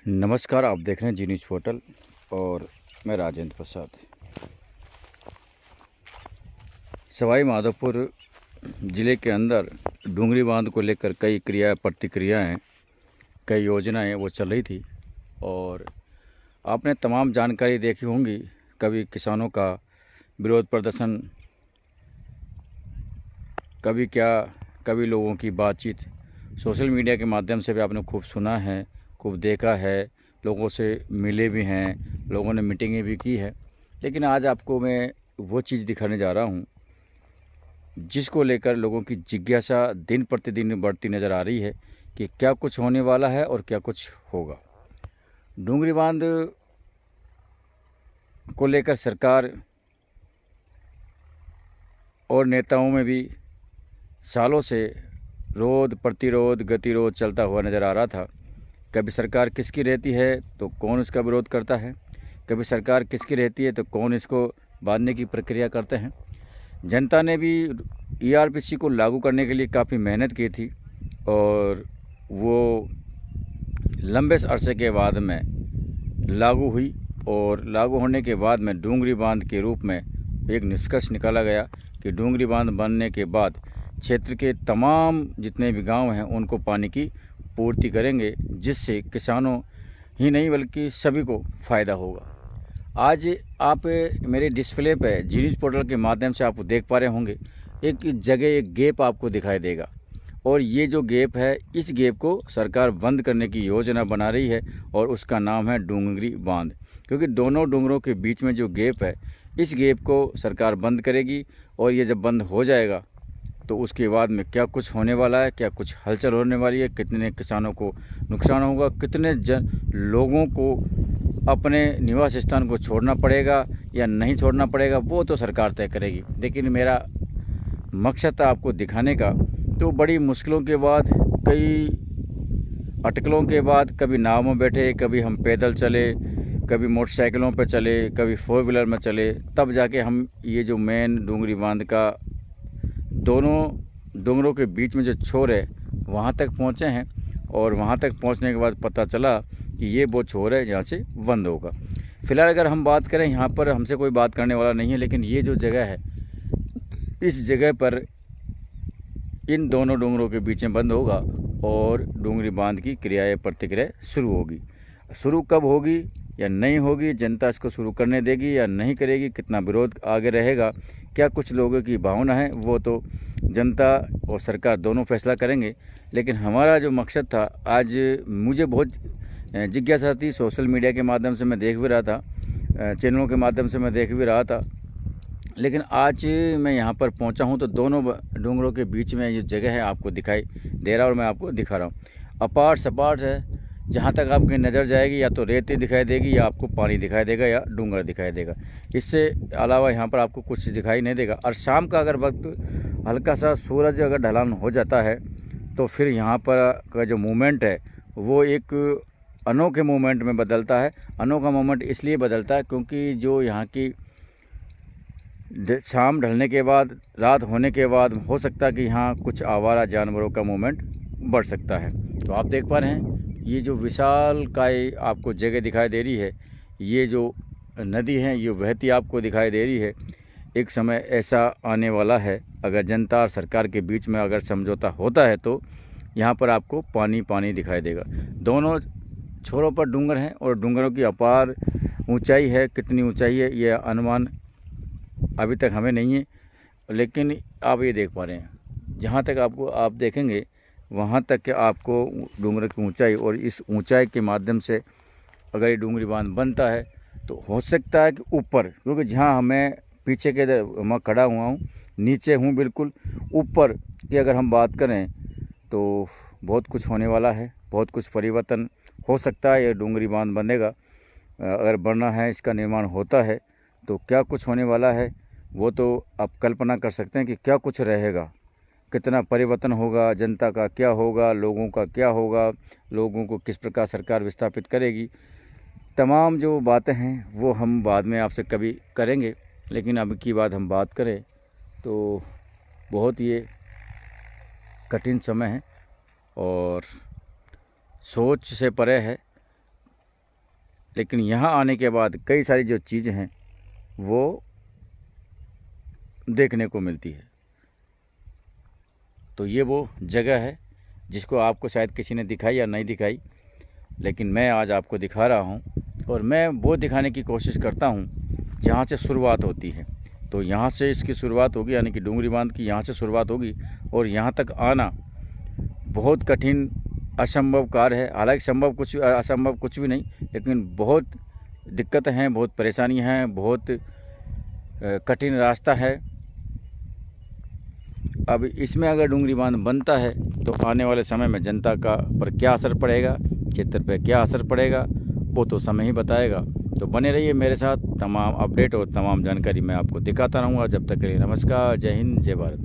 नमस्कार, आप देख रहे हैं जी न्यूज़ पोर्टल और मैं राजेंद्र प्रसाद। सवाई माधोपुर ज़िले के अंदर डूंगरी बांध को लेकर कई प्रतिक्रियाएं, कई योजनाएं वो चल रही थी और आपने तमाम जानकारी देखी होंगी। कभी किसानों का विरोध प्रदर्शन, कभी क्या, कभी लोगों की बातचीत सोशल मीडिया के माध्यम से भी आपने खूब सुना है, खूब देखा है, लोगों से मिले भी हैं, लोगों ने मीटिंगें भी की है। लेकिन आज आपको मैं वो चीज़ दिखाने जा रहा हूँ जिसको लेकर लोगों की जिज्ञासा दिन प्रतिदिन बढ़ती नज़र आ रही है कि क्या कुछ होने वाला है और क्या कुछ होगा। डूंगरी बांध को लेकर सरकार और नेताओं में भी सालों से रोध प्रतिरोध गतिरोध चलता हुआ नज़र आ रहा था। कभी सरकार किसकी रहती है तो कौन उसका विरोध करता है, कभी सरकार किसकी रहती है तो कौन इसको बांधने की प्रक्रिया करते हैं। जनता ने भी ईआरपीसी को लागू करने के लिए काफ़ी मेहनत की थी और वो लंबे अरसे के बाद में लागू हुई और लागू होने के बाद में डूंगरी बांध के रूप में एक निष्कर्ष निकाला गया कि डूंगरी बांध बनने के बाद क्षेत्र के तमाम जितने भी गांव हैं उनको पानी की पूर्ति करेंगे, जिससे किसानों ही नहीं बल्कि सभी को फ़ायदा होगा। आज आप मेरे डिस्प्ले पे जी न्यूज़ पोर्टल के माध्यम से आप देख पा रहे होंगे, एक जगह एक गैप आपको दिखाई देगा और ये जो गैप है, इस गैप को सरकार बंद करने की योजना बना रही है और उसका नाम है डूंगरी बांध। क्योंकि दोनों डूंगरों के बीच में जो गैप है, इस गैप को सरकार बंद करेगी और ये जब बंद हो जाएगा तो उसके बाद में क्या कुछ होने वाला है, क्या कुछ हलचल होने वाली है, कितने किसानों को नुकसान होगा, कितने लोगों को अपने निवास स्थान को छोड़ना पड़ेगा या नहीं छोड़ना पड़ेगा, वो तो सरकार तय करेगी। लेकिन मेरा मकसद था आपको दिखाने का। तो बड़ी मुश्किलों के बाद, कई अटकलों के बाद, कभी नाव में बैठे, कभी हम पैदल चले, कभी मोटरसाइकिलों पर चले, कभी 4 व्हीलर में चले, तब जाके हम ये जो मेन डूंगरी बांध का दोनों डूंगरों के बीच में जो छोर है वहाँ तक पहुँचे हैं। और वहाँ तक पहुँचने के बाद पता चला कि ये वो छोर है जहाँ से बंद होगा। फ़िलहाल अगर हम बात करें, यहाँ पर हमसे कोई बात करने वाला नहीं है, लेकिन ये जो जगह है, इस जगह पर इन दोनों डूंगरों के बीच में बंद होगा और डूंगरी बांध की क्रियाएँ प्रतिक्रिया शुरू होगी। शुरू कब होगी या नहीं होगी, जनता इसको शुरू करने देगी या नहीं करेगी, कितना विरोध आगे रहेगा, क्या कुछ लोगों की भावना है, वो तो जनता और सरकार दोनों फैसला करेंगे। लेकिन हमारा जो मकसद था, आज मुझे बहुत जिज्ञासा थी। सोशल मीडिया के माध्यम से मैं देख भी रहा था, चैनलों के माध्यम से मैं देख भी रहा था, लेकिन आज मैं यहाँ पर पहुँचा हूँ तो दोनों डूंगरों के बीच में ये जगह है आपको दिखाई दे रहा है और मैं आपको दिखा रहा हूँ। अपार सपाट है, जहाँ तक आपकी नज़र जाएगी या तो रेती दिखाई देगी या आपको पानी दिखाई देगा या डूंगर दिखाई देगा। इससे अलावा यहाँ पर आपको कुछ दिखाई नहीं देगा। और शाम का अगर वक्त हल्का सा सूरज अगर ढलान हो जाता है तो फिर यहाँ पर का जो मूवमेंट है वो एक अनोखे मूवमेंट में बदलता है। अनोखा मूवमेंट इसलिए बदलता है क्योंकि जो यहाँ की शाम ढलने के बाद, रात होने के बाद हो सकता है कि यहाँ कुछ आवारा जानवरों का मूवमेंट बढ़ सकता है। तो आप देख पा रहे हैं ये जो विशालकाय आपको जगह दिखाई दे रही है, ये जो नदी है ये बहती आपको दिखाई दे रही है। एक समय ऐसा आने वाला है, अगर जनता और सरकार के बीच में अगर समझौता होता है तो यहाँ पर आपको पानी पानी दिखाई देगा। दोनों छोरों पर डूंगर हैं और डूंगरों की अपार ऊंचाई है। कितनी ऊंचाई है ये अनुमान अभी तक हमें नहीं है, लेकिन आप ये देख पा रहे हैं, जहाँ तक आपको आप देखेंगे वहाँ तक के आपको डूंगर की ऊंचाई, और इस ऊंचाई के माध्यम से अगर ये डूंगरी बांध बनता है तो हो सकता है कि ऊपर, क्योंकि जहाँ हमें पीछे के मैं खड़ा हुआ हूँ, नीचे हूँ बिल्कुल ऊपर की अगर हम बात करें तो बहुत कुछ होने वाला है, बहुत कुछ परिवर्तन हो सकता है। ये डूंगरी बांध बनेगा, अगर बनना है, इसका निर्माण होता है तो क्या कुछ होने वाला है वो तो आप कल्पना कर सकते हैं कि क्या कुछ रहेगा, कितना परिवर्तन होगा, जनता का क्या होगा, लोगों का क्या होगा, लोगों को किस प्रकार सरकार विस्थापित करेगी। तमाम जो बातें हैं वो हम बाद में आपसे कभी करेंगे, लेकिन अब की बात हम बात करें तो बहुत ये कठिन समय है और सोच से परे है। लेकिन यहाँ आने के बाद कई सारी जो चीज़ें हैं वो देखने को मिलती है। तो ये वो जगह है जिसको आपको शायद किसी ने दिखाई या नहीं दिखाई, लेकिन मैं आज आपको दिखा रहा हूँ। और मैं वो दिखाने की कोशिश करता हूँ जहाँ से शुरुआत होती है। तो यहाँ से इसकी शुरुआत होगी, यानी कि डूंगरी बांध की यहाँ से शुरुआत होगी और यहाँ तक आना बहुत कठिन असंभव कार्य है। हालांकि असंभव कुछ भी नहीं, लेकिन बहुत दिक्कतें हैं, बहुत परेशानियाँ हैं, बहुत कठिन रास्ता है। अब इसमें अगर डूंगरी बांध बनता है तो आने वाले समय में जनता का पर क्या असर पड़ेगा, क्षेत्र पर क्या असर पड़ेगा, वो तो समय ही बताएगा। तो बने रहिए मेरे साथ, तमाम अपडेट और तमाम जानकारी मैं आपको दिखाता रहूँगा। जब तक के लिए नमस्कार, जय हिंद, जय भारत।